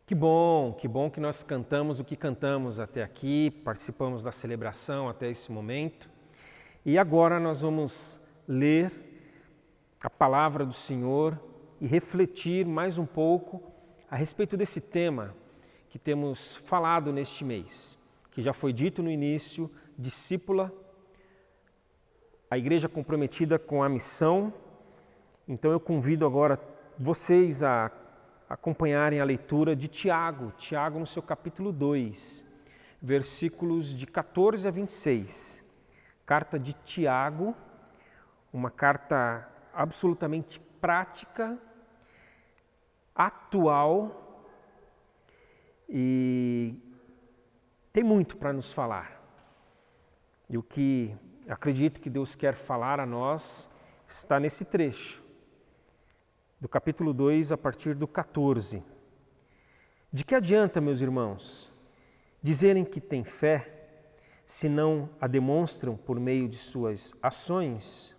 Que bom que nós cantamos o que cantamos até aqui, participamos da celebração até esse momento. E agora nós vamos ler a palavra do Senhor e refletir mais um pouco a respeito desse tema que temos falado neste mês, que já foi dito no início, discípula, a igreja comprometida com a missão. Então eu convido agora vocês a acompanharem a leitura de Tiago no seu capítulo 2, versículos de 14 a 26. Carta de Tiago, uma carta absolutamente prática, atual e tem muito para nos falar. E o que acredito que Deus quer falar a nós está nesse trecho, do capítulo 2, a partir do 14. De que adianta, meus irmãos, dizerem que têm fé, se não a demonstram por meio de suas ações?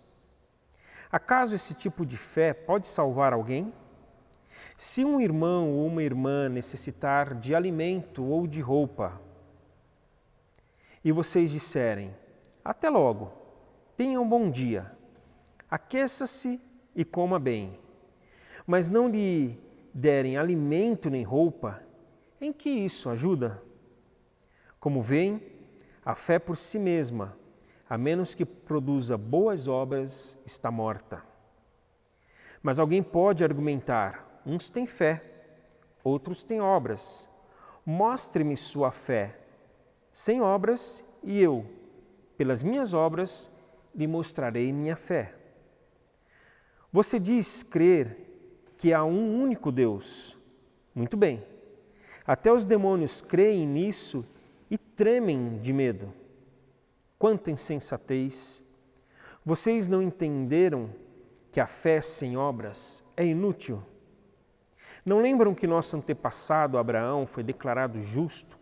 Acaso esse tipo de fé pode salvar alguém? Se um irmão ou uma irmã necessitar de alimento ou de roupa, e vocês disserem, até logo, tenha um bom dia, aqueça-se e coma bem, mas não lhe derem alimento nem roupa, em que isso ajuda? Como veem, a fé por si mesma, a menos que produza boas obras, está morta. Mas alguém pode argumentar, uns têm fé, outros têm obras. Mostre-me sua fé sem obras e eu, pelas minhas obras, lhe mostrarei minha fé. Você diz crer que há um único Deus. Muito bem. Até os demônios creem nisso e tremem de medo. Quanta insensatez! Vocês não entenderam que a fé sem obras é inútil? Não lembram que nosso antepassado Abraão foi declarado justo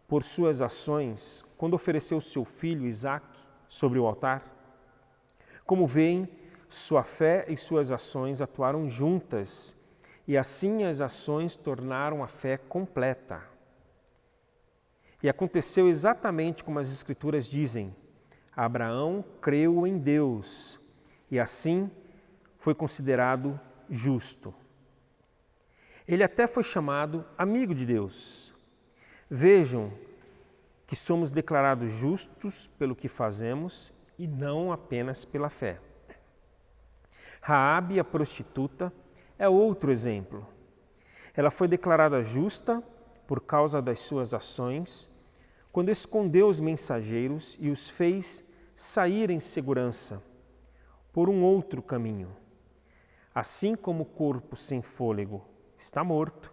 por suas ações quando ofereceu seu filho Isaque sobre o altar? Como veem, sua fé e suas ações atuaram juntas, e assim as ações tornaram a fé completa. E aconteceu exatamente como as Escrituras dizem: Abraão creu em Deus, e assim foi considerado justo. Ele até foi chamado amigo de Deus. Vejam que somos declarados justos pelo que fazemos e não apenas pela fé. Raabe, a prostituta, é outro exemplo. Ela foi declarada justa por causa das suas ações, quando escondeu os mensageiros e os fez sair em segurança por um outro caminho. Assim como o corpo sem fôlego está morto,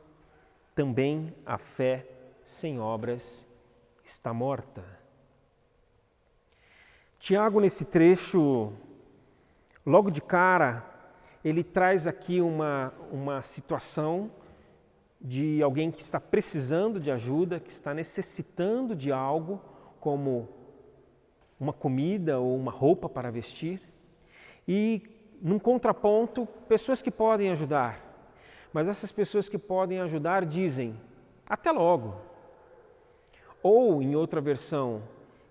também a fé sem obras está morta. Tiago, nesse trecho, logo de cara, ele traz aqui uma situação de alguém que está precisando de ajuda, que está necessitando de algo, como uma comida ou uma roupa para vestir. E, num contraponto, pessoas que podem ajudar. Mas essas pessoas que podem ajudar dizem, até logo. Ou, em outra versão,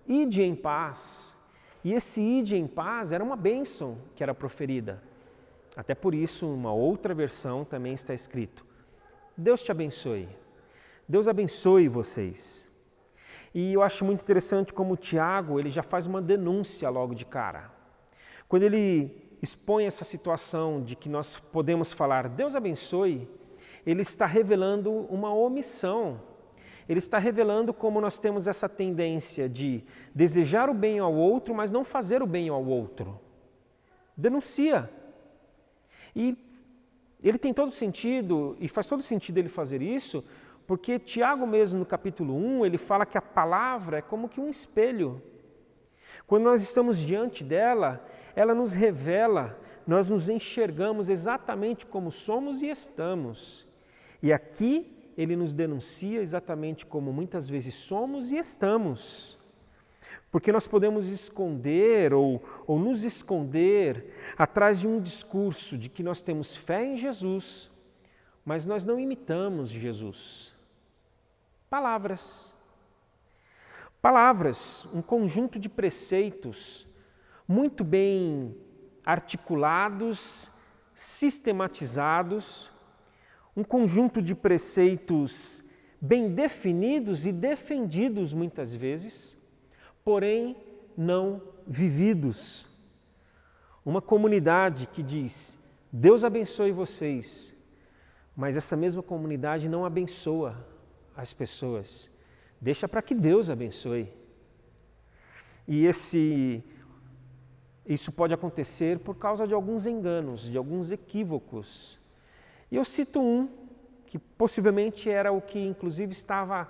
ide em paz. E esse ide em paz era uma bênção que era proferida. Até por isso, uma outra versão também está escrito, Deus te abençoe. Deus abençoe vocês. E eu acho muito interessante como o Tiago, ele já faz uma denúncia logo de cara. Quando ele expõe essa situação de que nós podemos falar, Deus abençoe, ele está revelando uma omissão. Ele está revelando como nós temos essa tendência de desejar o bem ao outro, mas não fazer o bem ao outro. Denuncia. E ele tem todo sentido, e faz todo sentido ele fazer isso, porque Tiago mesmo no capítulo 1, ele fala que a palavra é como que um espelho. Quando nós estamos diante dela, ela nos revela, nós nos enxergamos exatamente como somos e estamos. E aqui ele nos denuncia exatamente como muitas vezes somos e estamos. Porque nós podemos esconder ou nos esconder atrás de um discurso de que nós temos fé em Jesus, mas nós não imitamos Jesus. Palavras. Palavras, um conjunto de preceitos muito bem articulados, sistematizados, um conjunto de preceitos bem definidos e defendidos muitas vezes, porém não vividos. Uma comunidade que diz, Deus abençoe vocês, mas essa mesma comunidade não abençoa as pessoas. Deixa para que Deus abençoe. E isso pode acontecer por causa de alguns enganos, de alguns equívocos. E eu cito um, que possivelmente era o que inclusive estava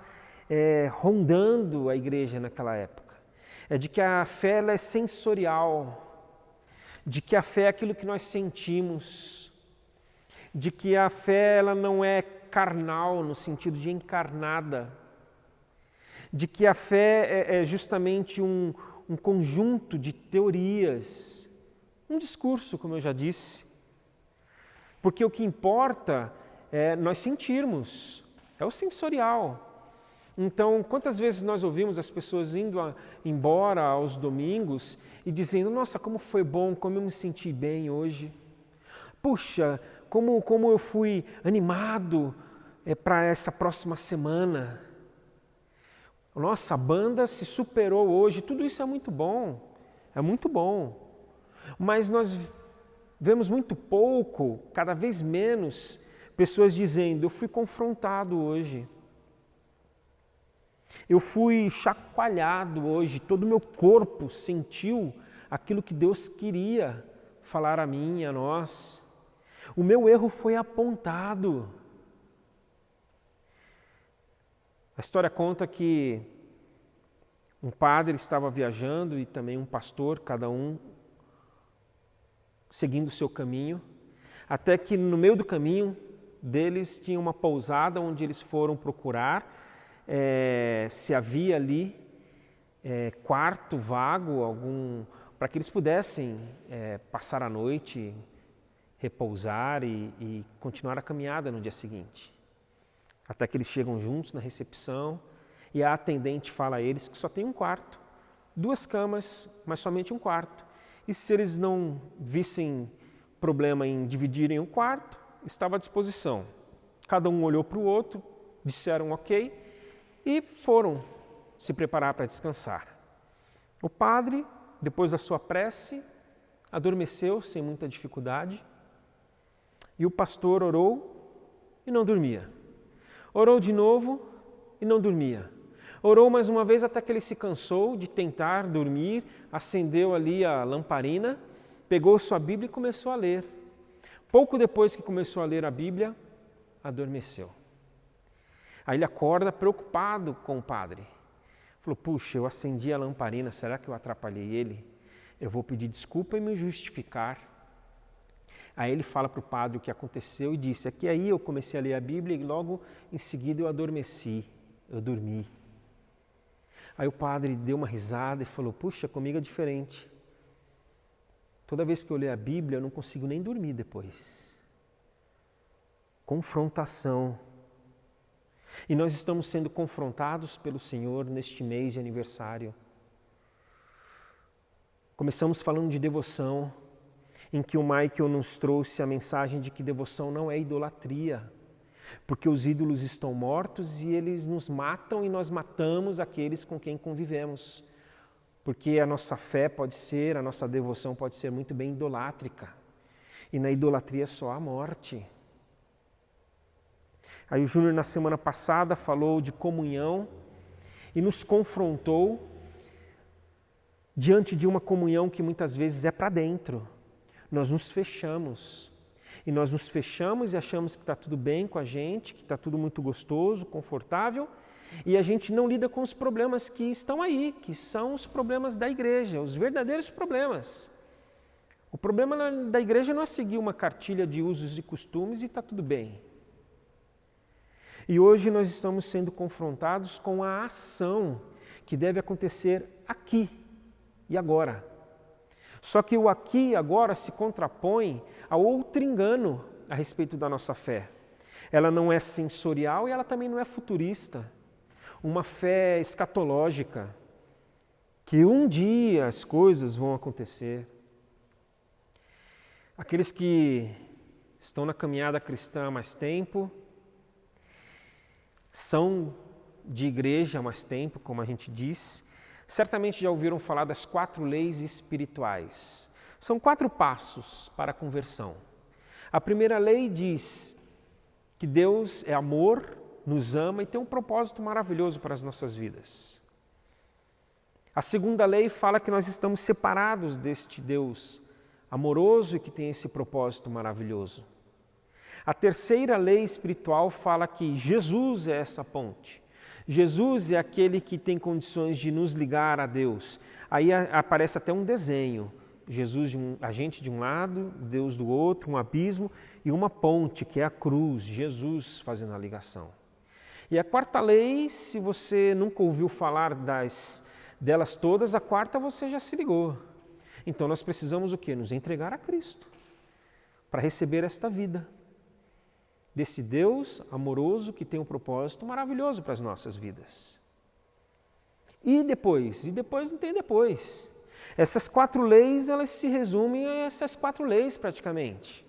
rondando a igreja naquela época. É de que a fé ela é sensorial, de que a fé é aquilo que nós sentimos, de que a fé ela não é carnal no sentido de encarnada, de que a fé é justamente um conjunto de teorias, um discurso, como eu já disse, porque o que importa é nós sentirmos, é o sensorial. Então, quantas vezes nós ouvimos as pessoas indo embora aos domingos e dizendo, nossa, como foi bom, como eu me senti bem hoje. Puxa, como eu fui animado para essa próxima semana. Nossa, a banda se superou hoje, tudo isso é muito bom, mas nós vemos muito pouco, cada vez menos, pessoas dizendo, eu fui confrontado hoje, eu fui chacoalhado hoje, todo o meu corpo sentiu aquilo que Deus queria falar a mim e a nós, o meu erro foi apontado. A história conta que um padre estava viajando e também um pastor, cada um seguindo o seu caminho, até que no meio do caminho deles tinha uma pousada onde eles foram procurar se havia ali quarto vago, para que eles pudessem passar a noite, repousar e continuar a caminhada no dia seguinte. Até que eles chegam juntos na recepção e a atendente fala a eles que só tem um quarto, 2 camas, mas somente um quarto. E se eles não vissem problema em dividirem o quarto, estava à disposição. Cada um olhou para o outro, disseram ok e foram se preparar para descansar. O padre, depois da sua prece, adormeceu sem muita dificuldade e o pastor orou e não dormia. Orou de novo e não dormia. Orou mais uma vez até que ele se cansou de tentar dormir, acendeu ali a lamparina, pegou sua Bíblia e começou a ler. Pouco depois que começou a ler a Bíblia, adormeceu. Aí ele acorda preocupado com o padre. Falou, puxa, eu acendi a lamparina, será que eu atrapalhei ele? Eu vou pedir desculpa e me justificar. Aí ele fala para o padre o que aconteceu e disse, é que aí eu comecei a ler a Bíblia e logo em seguida eu adormeci, eu dormi. Aí o padre deu uma risada e falou, puxa, comigo é diferente. Toda vez que eu leio a Bíblia eu não consigo nem dormir depois. Confrontação. E nós estamos sendo confrontados pelo Senhor neste mês de aniversário. Começamos falando de devoção, em que o Michael nos trouxe a mensagem de que devoção não é idolatria, porque os ídolos estão mortos e eles nos matam e nós matamos aqueles com quem convivemos, porque a nossa fé pode ser, a nossa devoção pode ser muito bem idolátrica, e na idolatria só há morte. Aí o Júnior na semana passada falou de comunhão e nos confrontou diante de uma comunhão que muitas vezes é para dentro. Nós nos fechamos. E nós nos fechamos e achamos que está tudo bem com a gente, que está tudo muito gostoso, confortável, e a gente não lida com os problemas que estão aí, que são os problemas da igreja, os verdadeiros problemas. O problema da igreja não é seguir uma cartilha de usos e costumes e está tudo bem. E hoje nós estamos sendo confrontados com a ação que deve acontecer aqui e agora. Só que o aqui e agora se contrapõe a outro engano a respeito da nossa fé. Ela não é sensorial e ela também não é futurista. uma fé escatológica, que um dia as coisas vão acontecer. Aqueles que estão na caminhada cristã há mais tempo, são de igreja há mais tempo, como a gente diz, certamente já ouviram falar das 4 leis espirituais. São 4 passos para a conversão. A primeira lei diz que Deus é amor, nos ama e tem um propósito maravilhoso para as nossas vidas. A segunda lei fala que nós estamos separados deste Deus amoroso e que tem esse propósito maravilhoso. A terceira lei espiritual fala que Jesus é essa ponte. Jesus é aquele que tem condições de nos ligar a Deus. Aí aparece até um desenho. Jesus, a gente de um lado, Deus do outro, um abismo e uma ponte, que é a cruz, Jesus fazendo a ligação. E a quarta lei, se você nunca ouviu falar delas todas, a quarta você já se ligou. Então nós precisamos o quê? Nos entregar a Cristo para receber esta vida desse Deus amoroso que tem um propósito maravilhoso para as nossas vidas. E depois? E depois não tem depois. Essas 4 leis, elas se resumem a essas 4 leis praticamente.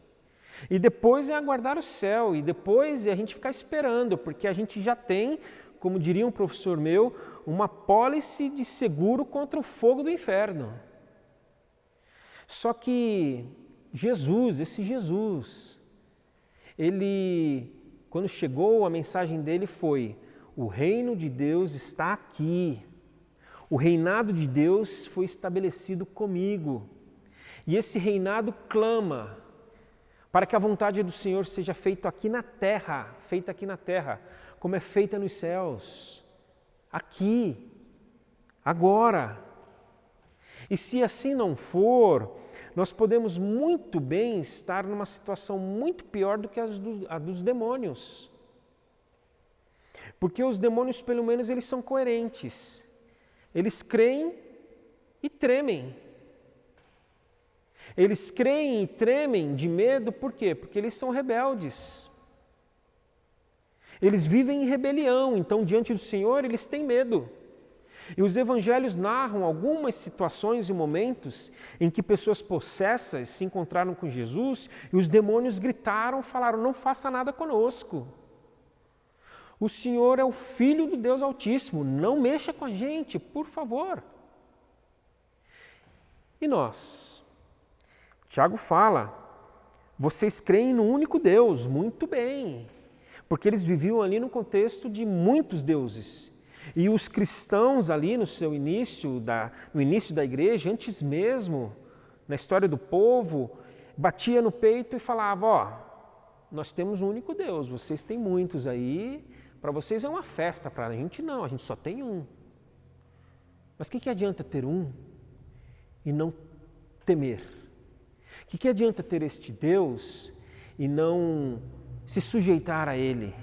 E depois é aguardar o céu, e depois é a gente ficar esperando, porque a gente já tem, como diria um professor meu, uma pólice de seguro contra o fogo do inferno. Só que esse Jesus, ele, quando chegou, a mensagem dele foi: o reino de Deus está aqui. O reinado de Deus foi estabelecido comigo. E esse reinado clama para que a vontade do Senhor seja feita aqui na terra, como é feita nos céus. Aqui, agora. E se assim não for, nós podemos muito bem estar numa situação muito pior do que a dos demônios. Porque os demônios, pelo menos, eles são coerentes. Eles creem e tremem. Eles creem e tremem de medo, por quê? Porque eles são rebeldes. Eles vivem em rebelião, então diante do Senhor eles têm medo. E os evangelhos narram algumas situações e momentos em que pessoas possessas se encontraram com Jesus e os demônios gritaram, falaram: não faça nada conosco. O Senhor é o Filho do Deus Altíssimo, não mexa com a gente, por favor. E nós? Tiago fala: vocês creem no único Deus, muito bem, porque eles viviam ali no contexto de muitos deuses. E os cristãos ali no início da igreja, antes mesmo, na história do povo, batia no peito e falava: ó, nós temos um único Deus, vocês têm muitos aí, para vocês é uma festa, para a gente não, a gente só tem um. Mas o que adianta ter um e não temer? O que adianta ter este Deus e não se sujeitar a Ele?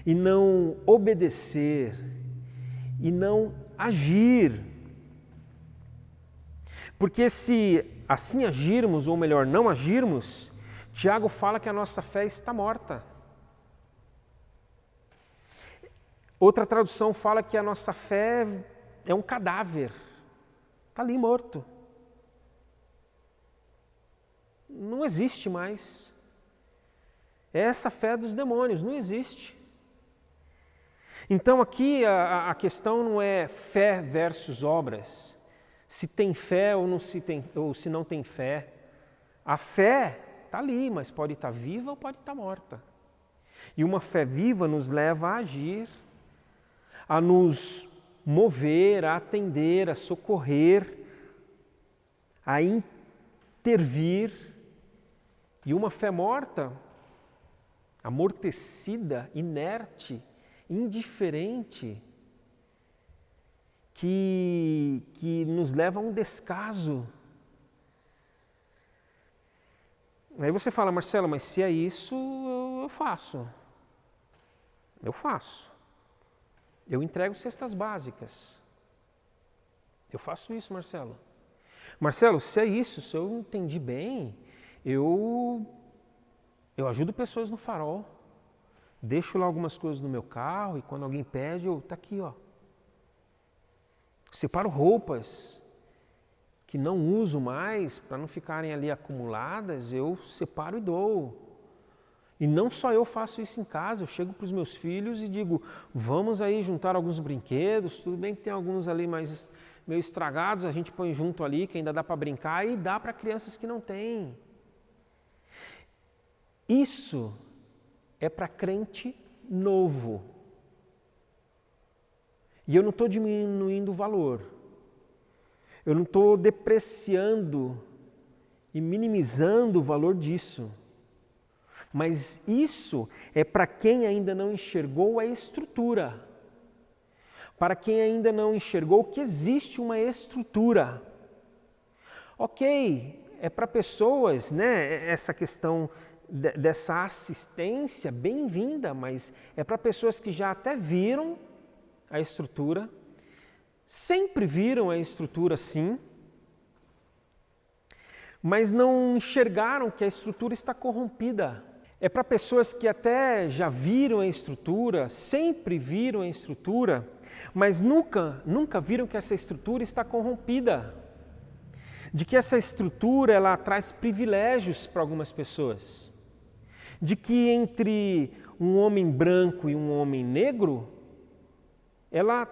E não obedecer? E não agir? Porque se assim agirmos, ou melhor, não agirmos, Tiago fala que a nossa fé está morta. Outra tradução fala que a nossa fé é um cadáver, está ali morto. Não existe mais. É essa fé dos demônios, não existe. Então aqui a questão não é fé versus obras, se tem fé ou se não tem fé. A fé está ali, mas pode estar viva ou pode estar morta. E uma fé viva nos leva a agir, a nos mover, a atender, a socorrer, a intervir. E uma fé morta, amortecida, inerte, indiferente, que nos leva a um descaso. Aí você fala: Marcelo, mas se é isso, eu faço. Eu faço. Eu entrego cestas básicas. Eu faço isso, Marcelo. Marcelo, se é isso, se eu entendi bem, eu ajudo pessoas no farol. Deixo lá algumas coisas no meu carro e quando alguém pede, tá aqui, ó. Separo roupas que não uso mais para não ficarem ali acumuladas, eu separo e dou. E não só eu faço isso em casa, eu chego para os meus filhos e digo, vamos aí juntar alguns brinquedos, tudo bem que tem alguns ali mais meio estragados, a gente põe junto ali, que ainda dá para brincar, e dá para crianças que não têm. Isso é para crente novo. E eu não estou diminuindo o valor. Eu não estou depreciando e minimizando o valor disso. Mas isso é para quem ainda não enxergou a estrutura. Para quem ainda não enxergou que existe uma estrutura. Ok, é para pessoas, né, essa questão dessa assistência bem-vinda, mas é para pessoas que já até viram a estrutura, sempre viram a estrutura sim, mas não enxergaram que a estrutura está corrompida. É para pessoas que até já viram a estrutura, sempre viram a estrutura, mas nunca viram que essa estrutura está corrompida. De que essa estrutura ela traz privilégios para algumas pessoas. De que entre um homem branco e um homem negro, ela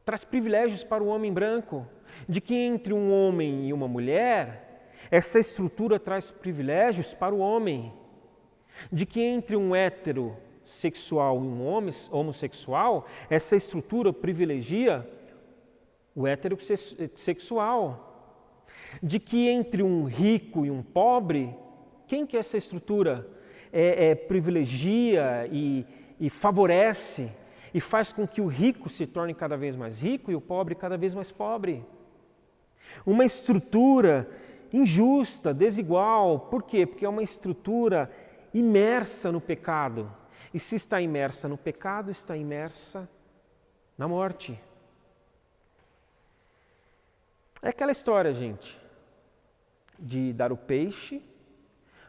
traz privilégios para o homem branco. De que entre um homem e uma mulher, essa estrutura traz privilégios para o homem. De que entre um heterossexual e um homossexual, essa estrutura privilegia o heterossexual. De que entre um rico e um pobre, quem que essa estrutura privilegia e favorece e faz com que o rico se torne cada vez mais rico e o pobre cada vez mais pobre? Uma estrutura injusta, desigual. Por quê? Porque é uma estrutura imersa no pecado. E se está imersa no pecado, está imersa na morte. É aquela história, gente, de dar o peixe,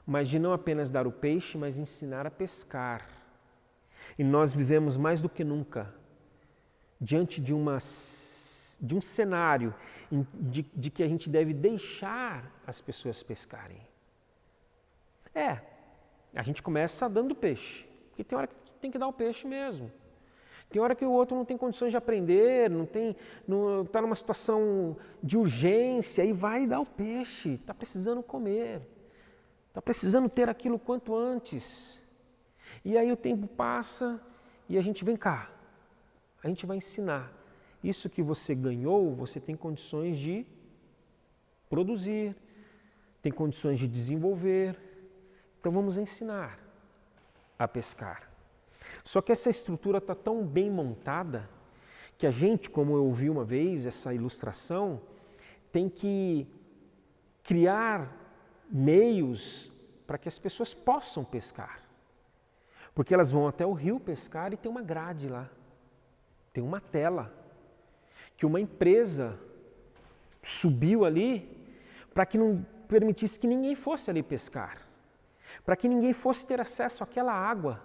mas de não apenas dar o peixe, mas ensinar a pescar. E nós vivemos mais do que nunca diante de um cenário de que a gente deve deixar as pessoas pescarem. A gente começa dando peixe, porque tem hora que tem que dar o peixe mesmo. Tem hora que o outro não tem condições de aprender, está numa situação de urgência e vai dar o peixe, está precisando comer, está precisando ter aquilo quanto antes. E aí o tempo passa e a gente vem cá, a gente vai ensinar. Isso que você ganhou, você tem condições de produzir, tem condições de desenvolver. Então vamos ensinar a pescar. Só que essa estrutura está tão bem montada que a gente, como eu ouvi uma vez essa ilustração, tem que criar meios para que as pessoas possam pescar. Porque elas vão até o rio pescar e tem uma grade lá, tem uma tela, que uma empresa subiu ali para que não permitisse que ninguém fosse ali pescar, para que ninguém fosse ter acesso àquela água,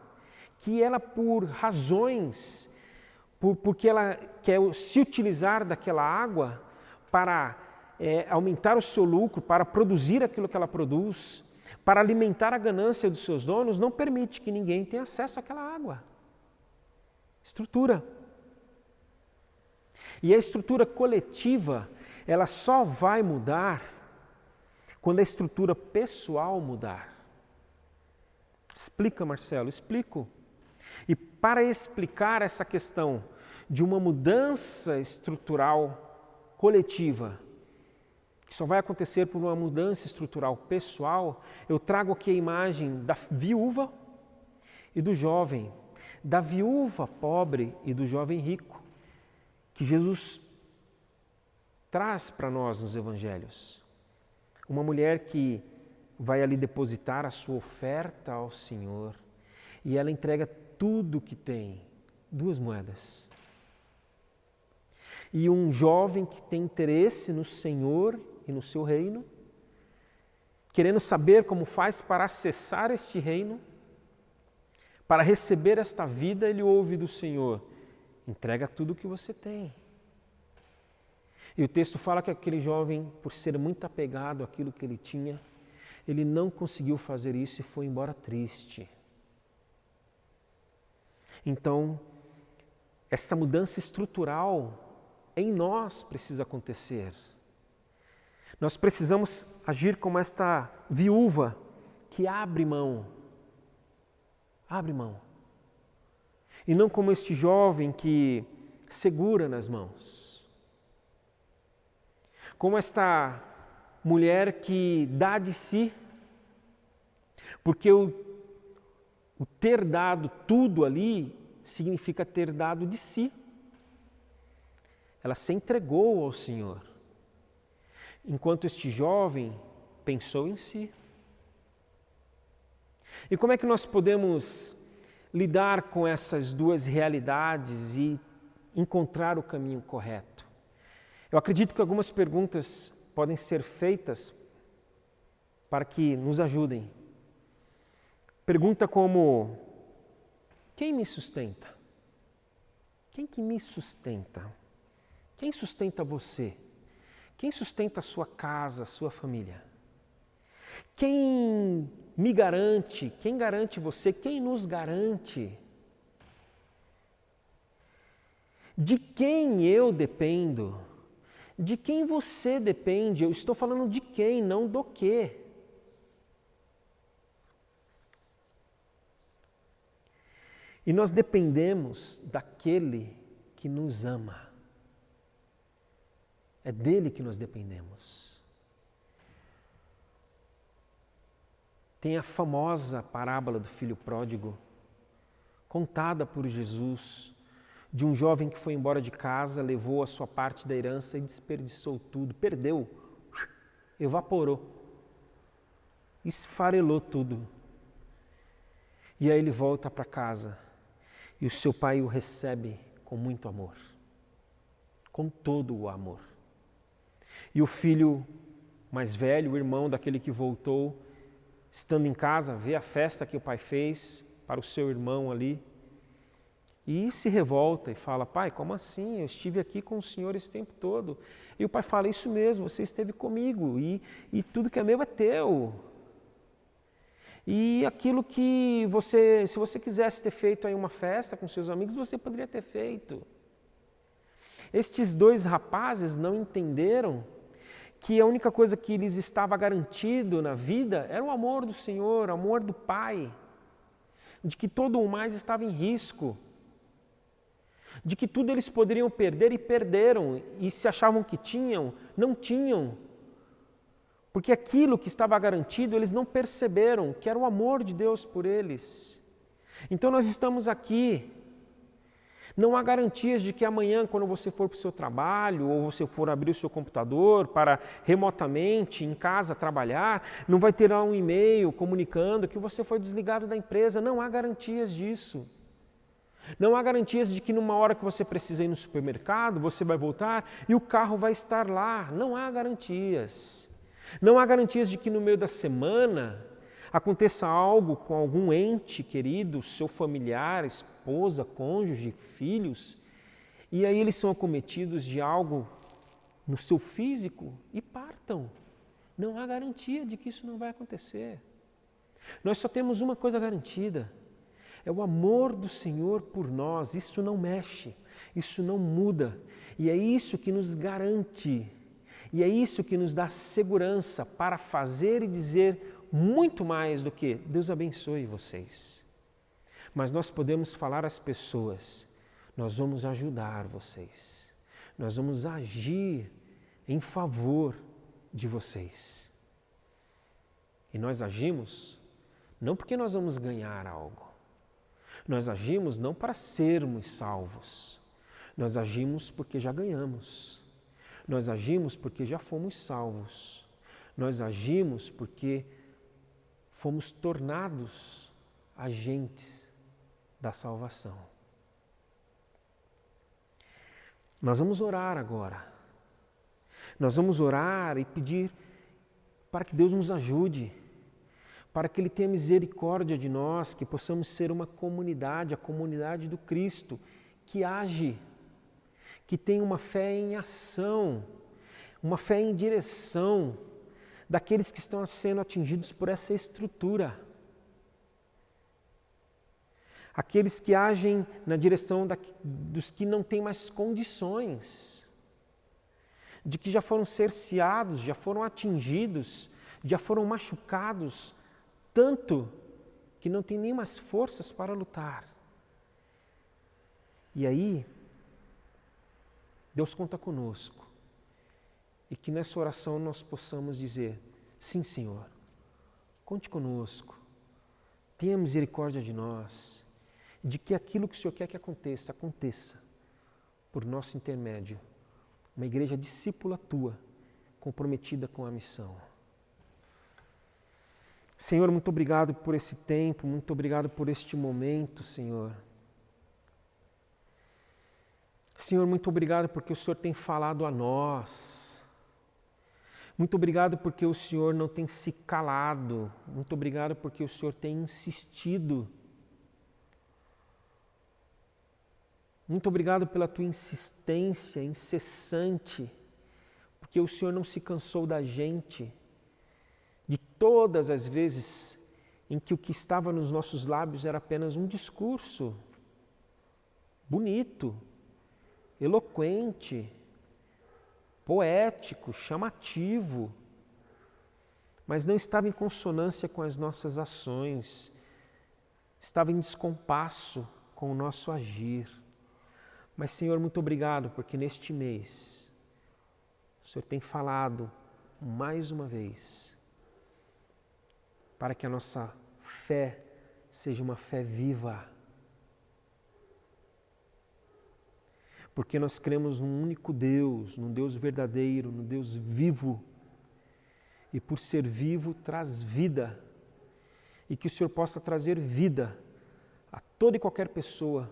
que ela por razões, porque ela quer se utilizar daquela água para aumentar o seu lucro, para produzir aquilo que ela produz, para alimentar a ganância dos seus donos, não permite que ninguém tenha acesso àquela água. Estrutura. E a estrutura coletiva, ela só vai mudar quando a estrutura pessoal mudar. Explica, Marcelo, explico. E para explicar essa questão de uma mudança estrutural coletiva, que só vai acontecer por uma mudança estrutural pessoal, eu trago aqui a imagem da viúva e do jovem, da viúva pobre e do jovem rico, que Jesus traz para nós nos evangelhos. Uma mulher que vai ali depositar a sua oferta ao Senhor e ela entrega tudo o que tem, 2 moedas. E um jovem que tem interesse no Senhor e no seu reino, querendo saber como faz para acessar este reino, para receber esta vida, ele ouve do Senhor: entrega tudo o que você tem. E o texto fala que aquele jovem, por ser muito apegado àquilo que ele tinha, ele não conseguiu fazer isso e foi embora triste. Então, essa mudança estrutural em nós precisa acontecer. Nós precisamos agir como esta viúva que abre mão. Abre mão. E não como este jovem que segura nas mãos. Como esta mulher que dá de si, porque o ter dado tudo ali significa ter dado de si. Ela se entregou ao Senhor, enquanto este jovem pensou em si. E como é que nós podemos lidar com essas duas realidades e encontrar o caminho correto? Eu acredito que algumas perguntas podem ser feitas para que nos ajudem. Pergunta como: quem me sustenta? Quem que me sustenta? Quem sustenta você? Quem sustenta a sua casa, a sua família? Quem me garante? Quem garante você? Quem nos garante? De quem eu dependo? De quem você depende? Eu estou falando de quem, não do quê. E nós dependemos daquele que nos ama. É dele que nós dependemos. Tem a famosa parábola do filho pródigo, contada por Jesus, de um jovem que foi embora de casa, levou a sua parte da herança e desperdiçou tudo, perdeu, evaporou, esfarelou tudo. E aí ele volta para casa e o seu pai o recebe com muito amor, com todo o amor. E o filho mais velho, o irmão daquele que voltou, estando em casa, vê a festa que o pai fez para o seu irmão ali e se revolta e fala: pai, como assim? Eu estive aqui com o senhor esse tempo todo. E o pai fala: isso mesmo, você esteve comigo e tudo que é meu é teu. E aquilo que você, se você quisesse ter feito aí uma festa com seus amigos, você poderia ter feito. Estes dois rapazes não entenderam que a única coisa que lhes estava garantido na vida era o amor do Senhor, o amor do Pai, de que todo o mais estava em risco, de que tudo eles poderiam perder e perderam, e se achavam que tinham, não tinham, porque aquilo que estava garantido eles não perceberam, que era o amor de Deus por eles. Então nós estamos aqui. Não há garantias de que amanhã, quando você for para o seu trabalho, ou você for abrir o seu computador para remotamente, em casa, trabalhar, não vai ter lá um e-mail comunicando que você foi desligado da empresa. Não há garantias disso. Não há garantias de que numa hora que você precisa ir no supermercado, você vai voltar e o carro vai estar lá. Não há garantias. Não há garantias de que no meio da semana aconteça algo com algum ente querido, seu familiar, esposa, cônjuge, filhos, e aí eles são acometidos de algo no seu físico e partam. Não há garantia de que isso não vai acontecer. Nós só temos uma coisa garantida, é o amor do Senhor por nós. Isso não mexe, isso não muda, e é isso que nos garante, e é isso que nos dá segurança para fazer e dizer muito mais do que Deus abençoe vocês. Mas nós podemos falar às pessoas: nós vamos ajudar vocês, nós vamos agir em favor de vocês. E nós agimos não porque nós vamos ganhar algo, nós agimos não para sermos salvos, nós agimos porque já ganhamos, nós agimos porque já fomos salvos, nós agimos porque fomos tornados agentes da salvação. Nós vamos orar agora. Nós vamos orar e pedir para que Deus nos ajude. para que Ele tenha misericórdia de nós, que possamos ser uma comunidade, a comunidade do Cristo, que age, que tem uma fé em ação, uma fé em direção daqueles que estão sendo atingidos por essa estrutura. Aqueles que agem na direção dos que não têm mais condições, de que já foram cerceados, já foram atingidos, já foram machucados, tanto que não tem nem mais forças para lutar. E aí, Deus conta conosco. E que nessa oração nós possamos dizer: sim, Senhor, conte conosco, tenha misericórdia de nós, de que aquilo que o Senhor quer que aconteça, aconteça por nosso intermédio. Uma igreja discípula tua, comprometida com a missão. Senhor, muito obrigado por esse tempo, muito obrigado por este momento, Senhor. Senhor, muito obrigado porque o Senhor tem falado a nós. Muito obrigado porque o Senhor não tem se calado. Muito obrigado porque o Senhor tem insistido. Muito obrigado pela tua insistência incessante, porque o Senhor não se cansou da gente, de todas as vezes em que o que estava nos nossos lábios era apenas um discurso bonito, eloquente, poético, chamativo, mas não estava em consonância com as nossas ações, estava em descompasso com o nosso agir. Mas, Senhor, muito obrigado, porque neste mês o Senhor tem falado mais uma vez, para que a nossa fé seja uma fé viva. Porque nós cremos num único Deus, num Deus verdadeiro, num Deus vivo. E por ser vivo, traz vida. E que o Senhor possa trazer vida a toda e qualquer pessoa.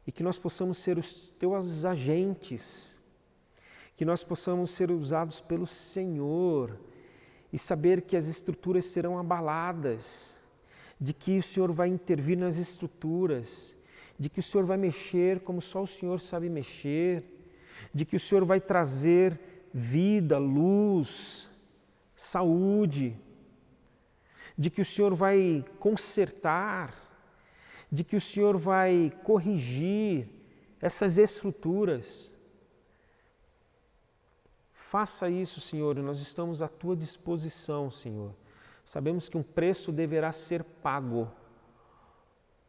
E que nós possamos ser os teus agentes. Que nós possamos ser usados pelo Senhor. E saber que as estruturas serão abaladas. De que o Senhor vai intervir nas estruturas. De que o Senhor vai mexer como só o Senhor sabe mexer, de que o Senhor vai trazer vida, luz, saúde, de que o Senhor vai consertar, de que o Senhor vai corrigir essas estruturas. Faça isso, Senhor, e nós estamos à tua disposição, Senhor. Sabemos que um preço deverá ser pago,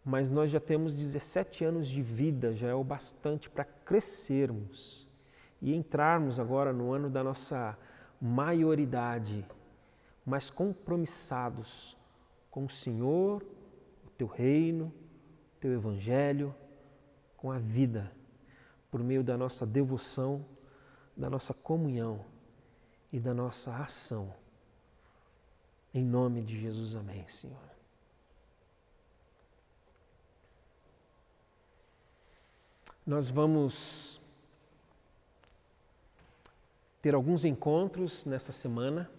mas nós já temos 17 anos de vida, já é o bastante para crescermos e entrarmos agora no ano da nossa maioridade, mas compromissados com o Senhor, o teu reino, o teu evangelho, com a vida, por meio da nossa devoção, da nossa comunhão e da nossa ação. Em nome de Jesus, amém, Senhor. Nós vamos ter alguns encontros nessa semana.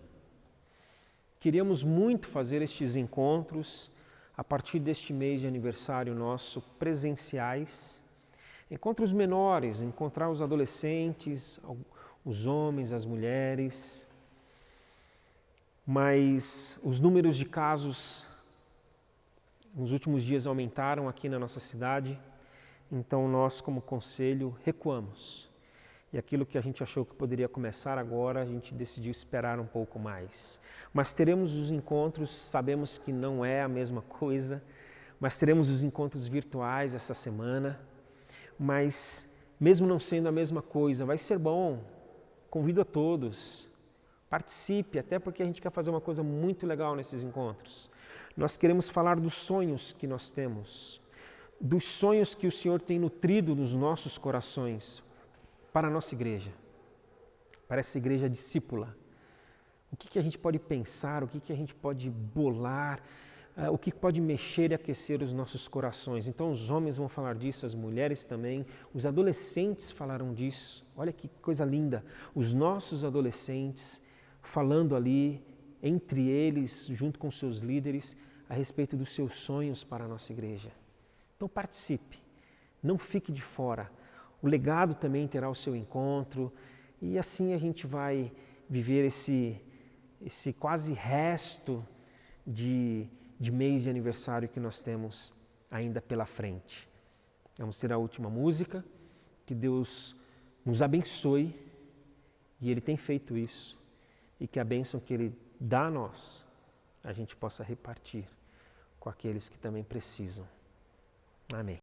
Queríamos muito fazer estes encontros a partir deste mês de aniversário nosso, presenciais. Encontros menores, encontrar os adolescentes, os homens, as mulheres. Mas os números de casos nos últimos dias aumentaram aqui na nossa cidade. Então nós, como conselho, recuamos. E aquilo que a gente achou que poderia começar agora, a gente decidiu esperar um pouco mais. Mas teremos os encontros, sabemos que não é a mesma coisa, mas teremos os encontros virtuais essa semana. Mas mesmo não sendo a mesma coisa, vai ser bom. Convido a todos. Participe, até porque a gente quer fazer uma coisa muito legal nesses encontros. Nós queremos falar dos sonhos que nós temos, dos sonhos que o Senhor tem nutrido nos nossos corações para a nossa igreja, para essa igreja discípula. O que a gente pode pensar, o que a gente pode bolar, o que pode mexer e aquecer os nossos corações. Então os homens vão falar disso, as mulheres também, os adolescentes falarão disso. Olha que coisa linda, os nossos adolescentes falando ali entre eles, junto com seus líderes, a respeito dos seus sonhos para a nossa igreja. Então participe, não fique de fora. O legado também terá o seu encontro e assim a gente vai viver esse quase resto de mês de aniversário que nós temos ainda pela frente. Vamos ter a última música, que Deus nos abençoe, e Ele tem feito isso, e que a bênção que Ele dá a nós, a gente possa repartir com aqueles que também precisam. Amém.